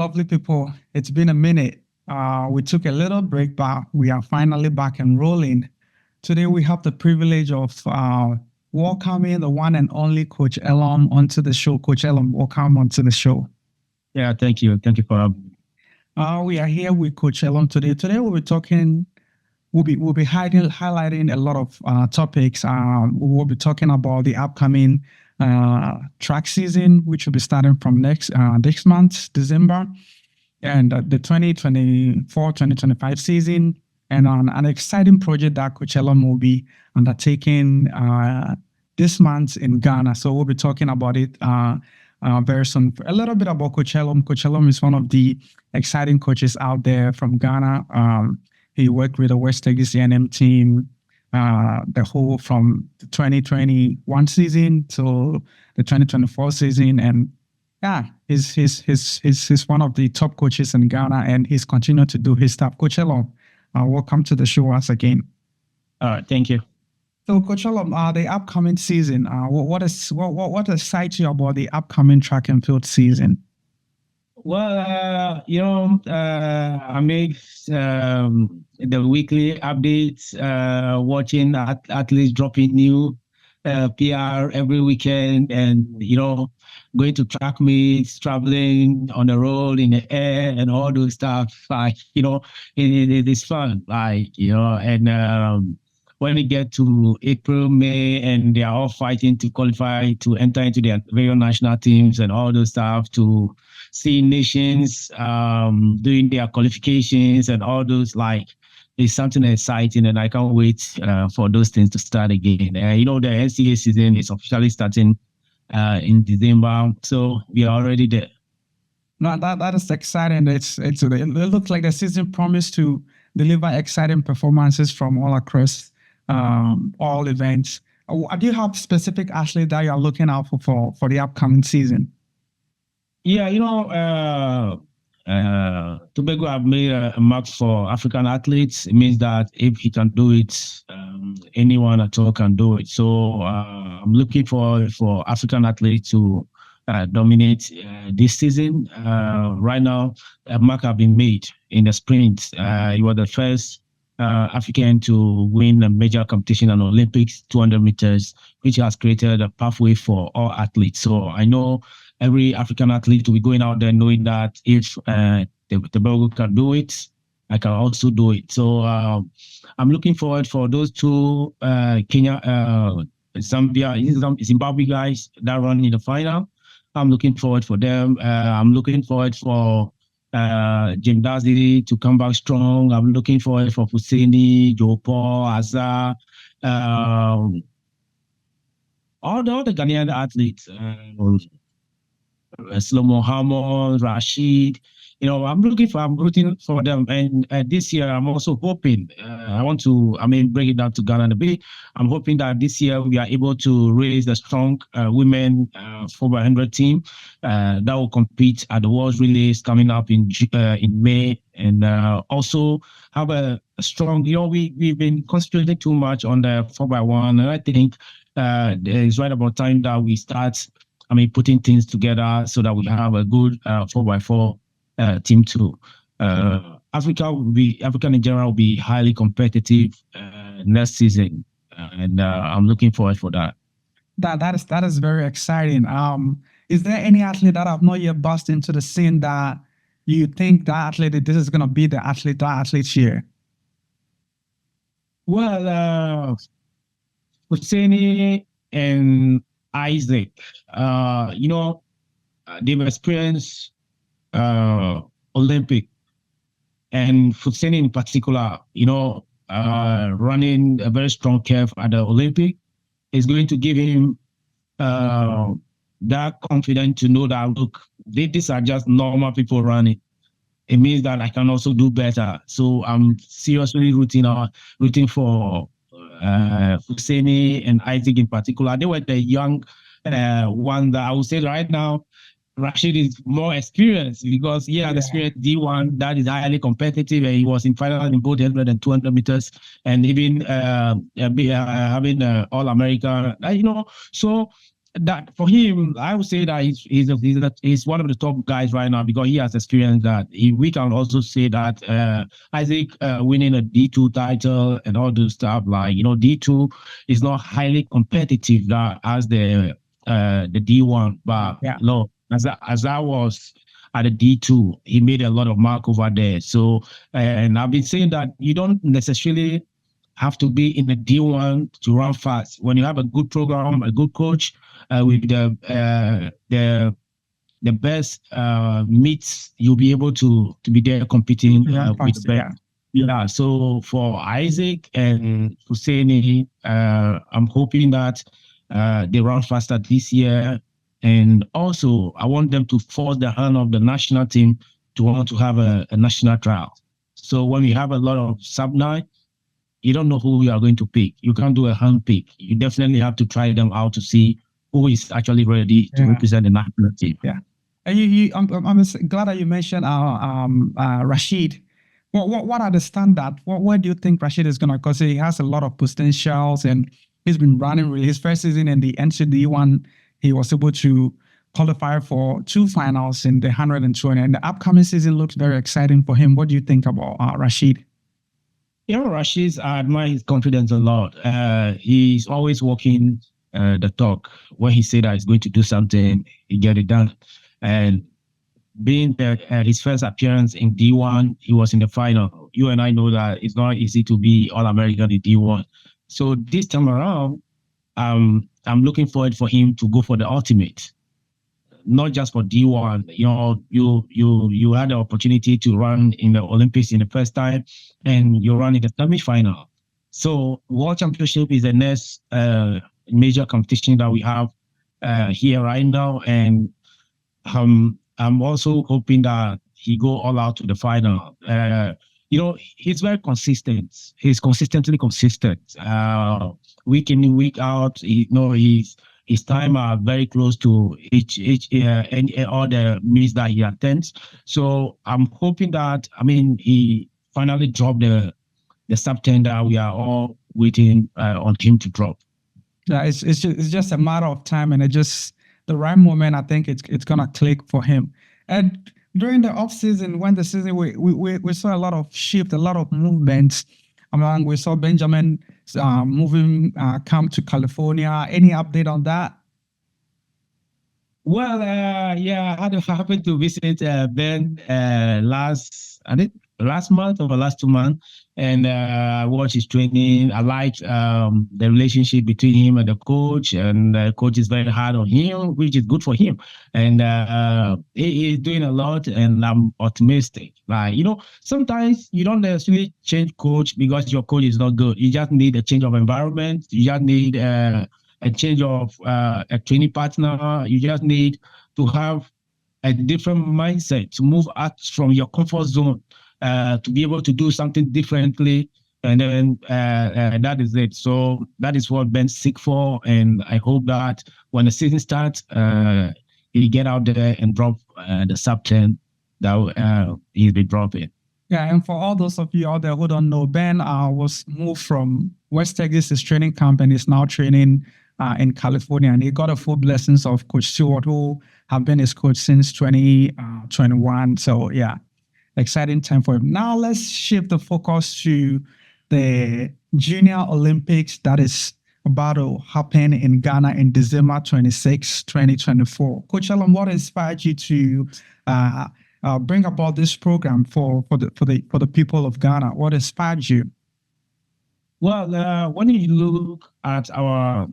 lovely people. It's been a minute. We took a little break, but we are finally back and rolling. Today, we have the privilege of welcoming the one and only Coach Elorm onto the show. Coach Elorm, welcome onto the show. Yeah, thank you. Thank you for having me. We are here with Coach Elorm today. Today, we'll be talking. We'll be highlighting a lot of topics. We'll be talking about the upcoming track season, which will be starting from next month, December, and the 2024-2025 season, and on an exciting project that Coach Elorm will be undertaking this month in Ghana. So we'll be talking about it very soon. A little bit about Coach Elorm. Coach Elorm is one of the exciting coaches out there from Ghana. He worked with the West Texas A&M team, the whole from the 2021 season to the 2024 season, and yeah, he's one of the top coaches in Ghana, and he's continued to do his stuff. Coach Elorm, welcome to the show once again. Thank you. So, Coach Elorm, the upcoming season, what excites you about the upcoming track and field season? Well, I make the weekly updates, watching athletes dropping new PR every weekend, and going to track meets, traveling on the road, in the air, and all those stuff. Like it's fun. And when we get to April, May, and they are all fighting to qualify to enter into their various national teams and all those stuff, to see nations doing their qualifications and all those, it's something exciting, and I can't wait for those things to start again. The NCAA season is officially starting in December, so we are already there. No, that is exciting. It looks like the season promised to deliver exciting performances from all across all events. Do you have specific athletes that you are looking out for the upcoming season? Yeah, Tobago have made a mark for African athletes. It means that if he can do it, anyone at all can do it. So I'm looking for African athletes to dominate this season. Right now, a mark have been made in the sprint. He was the first African to win a major competition in Olympics, 200 meters, which has created a pathway for all athletes. So I know every African athlete will be going out there knowing that if the Tobago can do it, I can also do it. So I'm looking forward for those two Kenya, Zimbabwe guys that run in the final. I'm looking forward for them. I'm looking forward for Jim Dasley to come back strong. I'm looking forward for Husseini, Joe Paul, Azar, all the Ghanaian athletes. Slomo Hammond, Rashid, I'm rooting for them. And this year, I'm also hoping, bring it down to Ghana a bit. I'm hoping that this year we are able to raise the strong women 4x100 team that will compete at the World Relays coming up in May, and also have a strong. We've been concentrating too much on the 4x1, and I think it's right about time that we start. Putting things together so that we have a good 4x4 team too. African in general will be highly competitive next season, and I'm looking forward for that. That is very exciting. Is there any athlete that have not yet burst into the scene that you think this is going to be the athlete year? Well, Husseini and Isaac, they've experienced Olympic, and Husseini in particular, running a very strong curve at the Olympic is going to give him that confidence to know that, look, these are just normal people running. It means that I can also do better. So I'm seriously rooting for Husseini and Isaac in particular. They were the young one that I would say right now, Rashid is more experienced because he has experienced D1 that is highly competitive, and he was in final in both 100 and 200 meters, and even having All-America. So that for him, I would say that he's one of the top guys right now because he has experienced that. We can also say that Isaac winning a D2 title and all those stuff, like, D2 is not highly competitive that as the D1, but Yeah. as I was at the D2, he made a lot of mark over there. So, and I've been saying that you don't necessarily have to be in the D1 to run fast. When you have a good program, a good coach, with the best meets, you'll be able to be there competing with the best. Yeah. So for Isaac and Husseini, I'm hoping that they run faster this year. And also, I want them to force the hand of the national team to want to have a national trial. So when we have a lot of sub-9, you don't know who you are going to pick. You can't do a hand pick. You definitely have to try them out to see who is actually ready to represent the national team. Yeah. And I'm glad that you mentioned Rashid. What are the standard? Where do you think Rashid is going to? Because he has a lot of potentials and he's been running really. His first season in the NCD1, he was able to qualify for 2 finals in the 120. And the upcoming season looks very exciting for him. What do you think about Rashid? Rashid, I admire his confidence a lot. He's always walking the talk. When he said that he's going to do something, he get it done. And being his first appearance in D1, he was in the final. You and I know that it's not easy to be All-American in D1. So this time around, I'm looking forward for him to go for the ultimate, not just for D1. You had the opportunity to run in the Olympics in the first time, and you run in the semi-final. So World Championship is the next major competition that we have here right now, and I'm also hoping that he go all out to the final. He's very consistent. He's consistently consistent. Week in, week out. His time are very close to each and all the meets that he attends. So I'm hoping that he finally dropped the sub-10 that we are all waiting on him to drop. Yeah, it's just a matter of time, and the right moment. I think it's gonna click for him. And during the off season, when the season we saw a lot of shift, a lot of movements. We saw Benjamin moving, come to California. Any update on that? Well, yeah, I happened to visit Ben last month or the last 2 months, and I watched his training. I liked the relationship between him and the coach, and the coach is very hard on him, which is good for him. And he's doing a lot, and I'm optimistic. Sometimes you don't necessarily change coach because your coach is not good. You just need a change of environment. You just need a change of a training partner. You just need to have a different mindset to move out from your comfort zone, to be able to do something differently. And then that is it. So that is what Ben's sick for. And I hope that when the season starts, he get out there and drop the sub-10 that he's been dropping. Yeah, and for all those of you out there who don't know, Ben was moved from West Texas' training camp and is now training in California. And he got a full blessings of Coach Stewart, who have been his coach since 2021. So yeah, exciting time for him. Now let's shift the focus to the Junior Olympics that is about to happen in Ghana in December 26, 2024. Coach Elorm, what inspired you to bring about this program for the people of Ghana? What inspired you? Well, when you look at our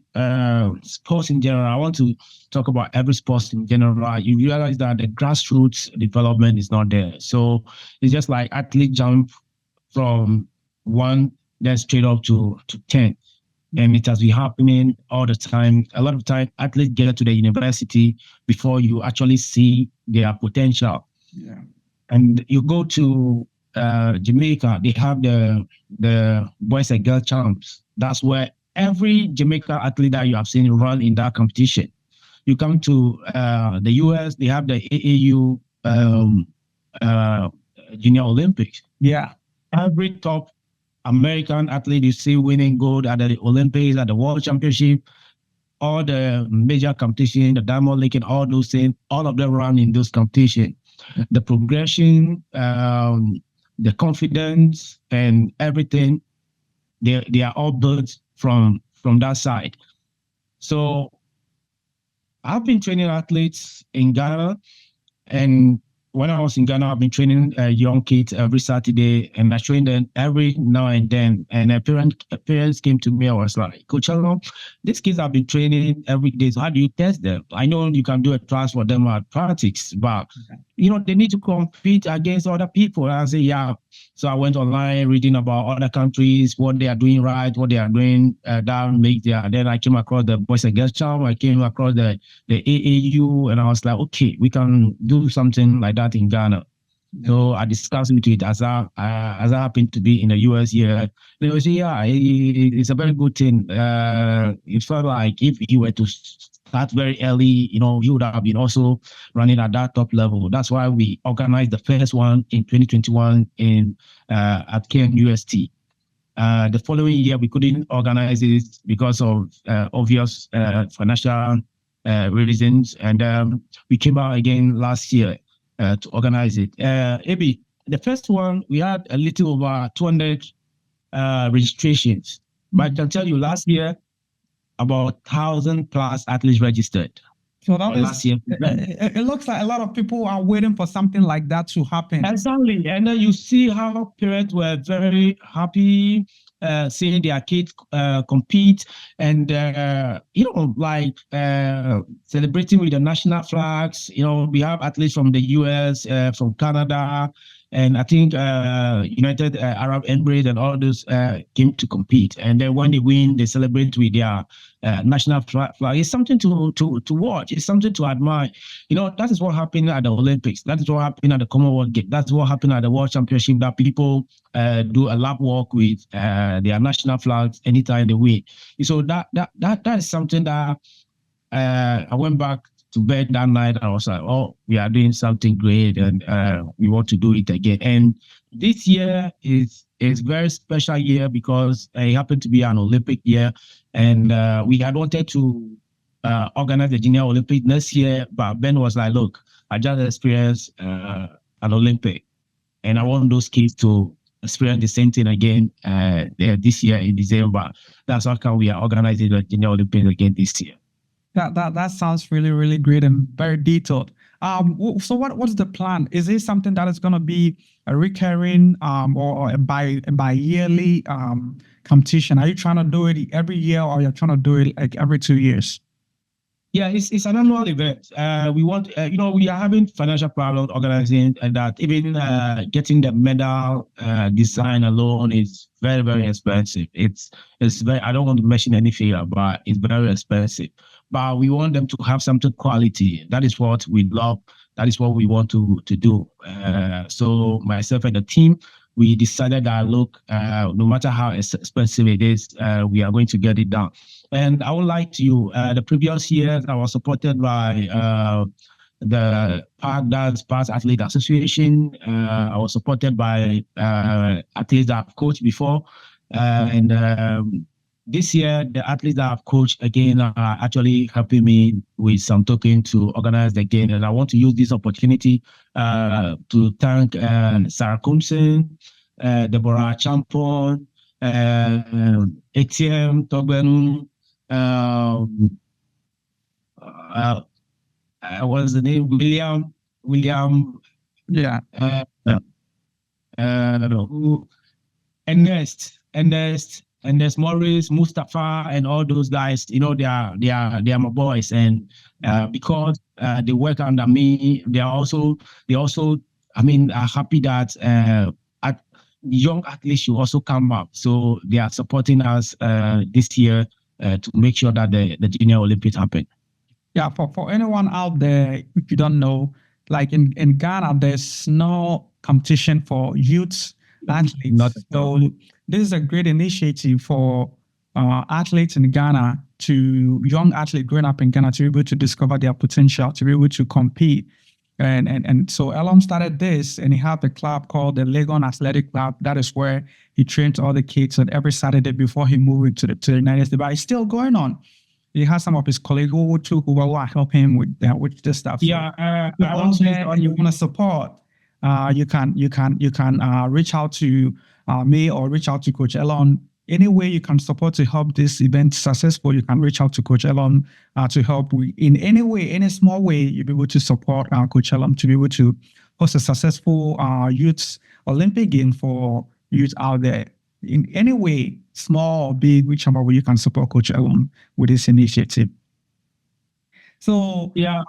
sports in general, I want to talk about every sport in general. You realize that the grassroots development is not there. So it's just like athlete jump from 1 then straight up to 10. And it has been happening all the time. A lot of time, athletes get to the university before you actually see their potential. Yeah. And you go to Jamaica, they have the boys and girls champs. That's where every Jamaica athlete that you have seen run in that competition. You come to the US, they have the AAU Junior Olympics. Yeah. Every top American athlete you see winning gold at the Olympics, at the World Championship, all the major competition, the Diamond League and all those things, all of them run in those competitions. The progression, the confidence and everything, they are all built from that side. So I've been training athletes in Ghana, and when I was in Ghana, I've been training young kids every Saturday, and I train them every now and then. And parents came to me. I was like, Coach Elorm, these kids have been training every day. So how do you test them? I know you can do a trial for them at practice, but they need to compete against other people. And I say, yeah. So I went online reading about other countries, what they are doing right, what they are doing down. Then I came across the Boys and Girls Champ. I came across the AAU, and I was like, okay, we can do something like that in Ghana. So I discussed with it as I happened to be in the US here. They would say, yeah, it's a very good thing. It felt like if you were to start very early, you would have been also running at that top level. That's why we organized the first one in 2021 at KNUST. The following year, we couldn't organize it because of obvious financial reasons, and we came out again last year to organize it. Abi, the first one, we had a little over 200 registrations, but I can tell you last year, about 1,000 plus athletes registered. So that last year. It looks like a lot of people are waiting for something like that to happen. Exactly. And then you see how parents were very happy seeing their kids compete and, celebrating with the national flags. We have athletes from the US, from Canada, and I think United Arab Emirates and all those came to compete. And then when they win, they celebrate with their national flag. It's something to watch. It's something to admire. That is what happened at the Olympics. That is what happened at the Commonwealth Games. That's what happened at the World Championship, that people do a lap walk with their national flags anytime they win. So that is something that I went back to bed that night. I was like, oh, we are doing something great, and we want to do it again. And this year is a very special year because it happened to be an Olympic year, and we had wanted to organize the Junior Olympic next year, but Ben was like, look, I just experienced an Olympic, and I want those kids to experience the same thing again this year in December. That's how come we are organizing the Junior Olympics again this year. That sounds really, really great and very detailed. So what's the plan? Is it something that is going to be a recurring or a by yearly competition? Are you trying to do it every year, or you're trying to do it like every 2 years? Yeah, it's an annual event. We want, we are having financial problems organizing, and that even getting the medal design alone is very, very expensive. It's very, I don't want to mention any figure, but it's very expensive. But we want them to have something quality. That is what we love. That is what we want to do. So myself and the team, we decided that, look, no matter how expensive it is, we are going to get it done. And I would like to, the previous years, I was supported by the Park Athlete Association. I was supported by athletes that I've coached before. And this year, the athletes that I've coached again are actually helping me with some token to organize the game. And I want to use this opportunity to thank Sarah Kumsen, Deborah Champon, ATM Togbenu, what's the name? William. Yeah. Ernest Morris, Mustafa, and all those guys, they are my boys, and because they work under me, they also, are happy that young athletes should also come up. So they are supporting us this year to make sure that the Junior Olympics happen. Yeah, for anyone out there, if you don't know, like in Ghana, there's no competition for youth athletes. So this is a great initiative for athletes in Ghana, young athletes growing up in Ghana, to be able to discover their potential, to be able to compete. And so Elorm started this, and he had a club called the Legon Athletic Club. That is where he trained all the kids on every Saturday before he moved to the United States. But it's still going on. he has some of his colleagues who will help him with this stuff. So Yeah, if you're out there and you want to support, you can reach out to me or reach out to Coach Elon. Any way you can support to help this event successful, you can reach out to Coach Elon to help. In any way, any small way, you'll be able to support Coach Elon to be able to host a successful youth Olympic game for youth out there. In any way, small or big, whichever way you can support Coach Elon with this initiative. So yeah.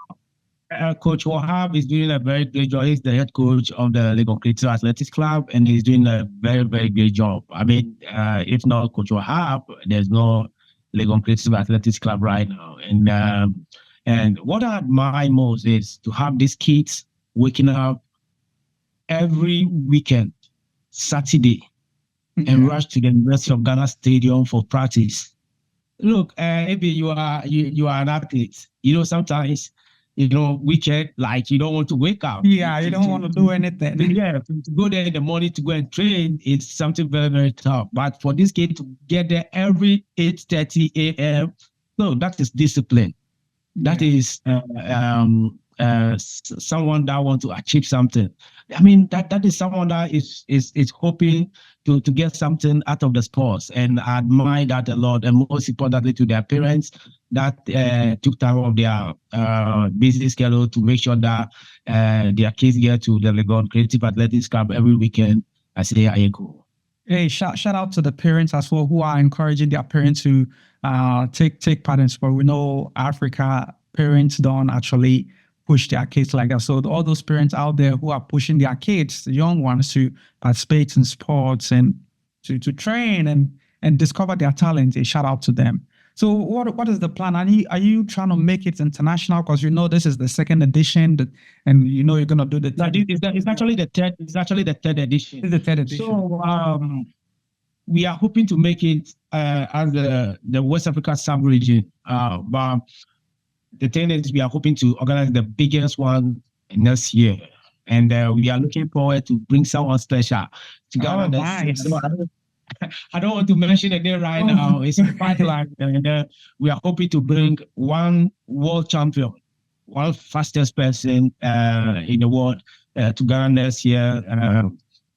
Coach Wahab is doing a very great job. He's the head coach of the Legon Creative Athletics Club, and he's doing a very, very great job. I mean, if not Coach Wahab, there's no Legon Creative Athletics Club right now. And what I admire most is to have these kids waking up every weekend, Saturday, and rush to the University of Ghana Stadium for practice. Look, maybe you are an athlete. Sometimes weekend, like you don't want to wake up. Yeah, you don't want to do anything. Yeah, to go there in the morning to go and train, it's something very, very tough. But for this kid to get there every 8:30 a.m., no, that is discipline. That is someone that wants to achieve something. I mean, that is someone that is hoping to get something out of the sports, and I admire that a lot. And most importantly, to their parents that took time of their busy schedule to make sure that their kids get to the Legon Creative Athletics Club every weekend. I say, I go. Hey, shout out to the parents as well who are encouraging their parents to take part in sport. We know Africa parents don't actually push their kids like that. So all those parents out there who are pushing their kids, the young ones, to participate in sports and to train and discover their talents, a shout out to them. So what is the plan? Are you trying to make it international? Because this is the second edition, and you're going to do the third. It's actually the third. It's actually the third edition. It's the third edition. So we are hoping to make it as the West Africa sub-region. But the thing is, we are hoping to organize the biggest one next year, and we are looking forward to bring someone special to Ghana. Nice. So I don't want to mention a name right now. It's a pipeline, and we are hoping to bring one world champion, one fastest person in the world to Ghana next year,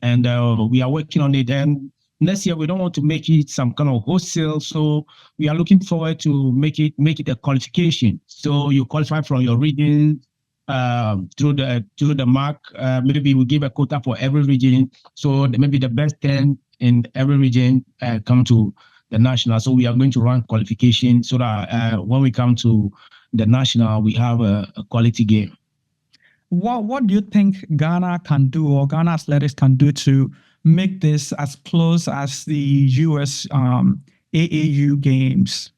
and we are working on it. And next year, we don't want to make it some kind of wholesale, so we are looking forward to make it a qualification. So you qualify from your region through the mark. Maybe we give a quota for every region. So maybe the best 10 in every region come to the national. So we are going to run qualification so that when we come to the national, we have a quality game. What do you think Ghana can do, or Ghana athletics can do, to make this as close as the US AAU games?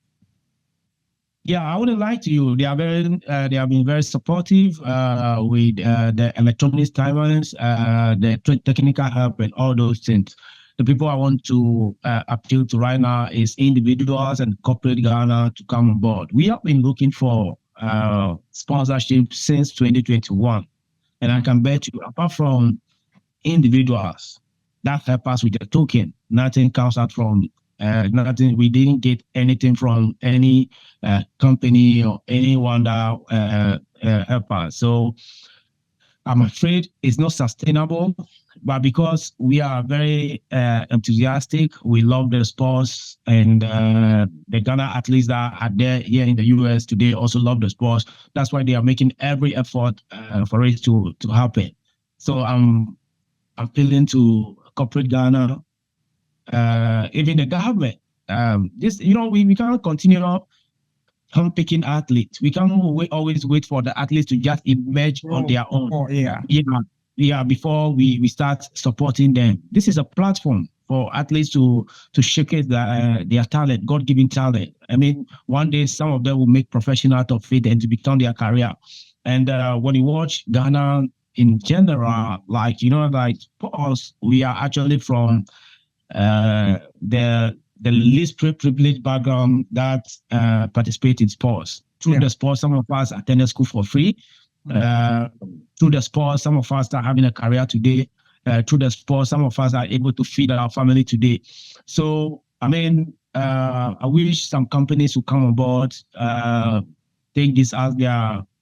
Yeah, I wouldn't lie to you. They have been very supportive with the electronics diamonds, the technical help, and all those things. The people I want to appeal to right now is individuals and corporate Ghana to come on board. We have been looking for sponsorship since 2021, and I can bet you, apart from individuals that help us with the token, nothing comes out from nothing. We didn't get anything from any company or anyone that help us. So I'm afraid it's not sustainable. But because we are very enthusiastic, we love the sports, and the Ghana athletes that are there here in the US today also love the sports. That's why they are making every effort for it to happen. So I'm appealing to corporate Ghana, even the government. We can't continue picking athletes. We can't always wait for the athletes to just emerge on their own. Before we start supporting them. This is a platform for athletes to showcase their talent, God-given talent. I mean, one day some of them will make professional out of it and to become their career. And when you watch Ghana in general, like for us, we are actually from the least privileged background that participate in sports. Through the sports, some of us attended school for free. Through the sports, some of us are having a career today. Through the sports, some of us are able to feed our family today. So, I mean, I wish some companies would come on board, take this as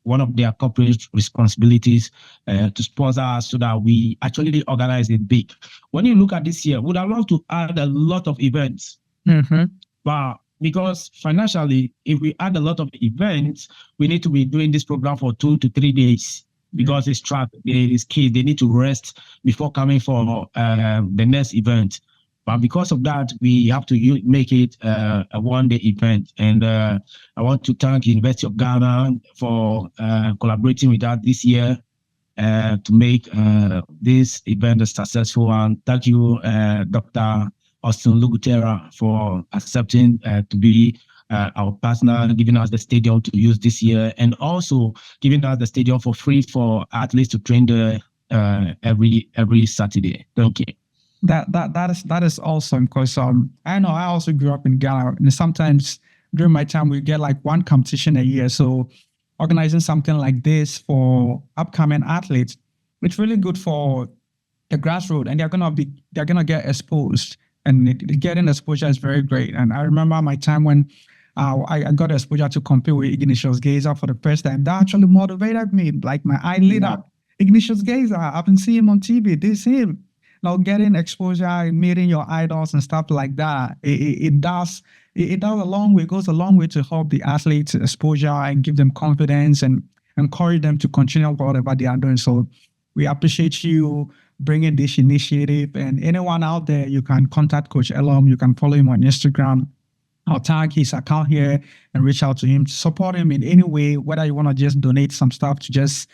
one of their corporate responsibilities to sponsor us so that we actually organize it big. When you look at this year, would I love to add a lot of events, but because financially, if we add a lot of events, we need to be doing this program for 2 to 3 days because it's track, it's kids, they need to rest before coming for the next event. But because of that, we have to make it a one-day event. And I want to thank University of Ghana for collaborating with us this year to make this event a successful one. Thank you, Dr. Austin Lugutera, for accepting to be our partner, giving us the stadium to use this year, and also giving us the stadium for free for athletes to train there every Saturday. Thank you. That is awesome, because I know I also grew up in Ghana, and sometimes during my time we get like one competition a year. So organizing something like this for upcoming athletes, it's really good for the grassroots, and they're gonna get exposed, and getting exposure is very great. And I remember my time when I got exposure to compete with Ignatius Gazer for the first time. That actually motivated me. Like my eye lit up. Ignatius Gazer, I've been seeing him on TV. This him. Now getting exposure, meeting your idols and stuff like that, it does a long way, goes a long way to help the athletes exposure and give them confidence and encourage them to continue whatever they are doing. So we appreciate you bringing this initiative. And anyone out there, you can contact Coach Elorm. You can follow him on Instagram. I'll tag his account here and reach out to him to support him in any way, whether you want to just donate some stuff to just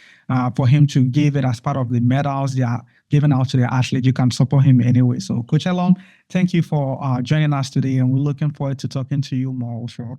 for him to give it as part of the medals they are giving out to the athletes. You can support him anyway. So Coach Elorm, thank you for joining us today, and we're looking forward to talking to you more. Sure.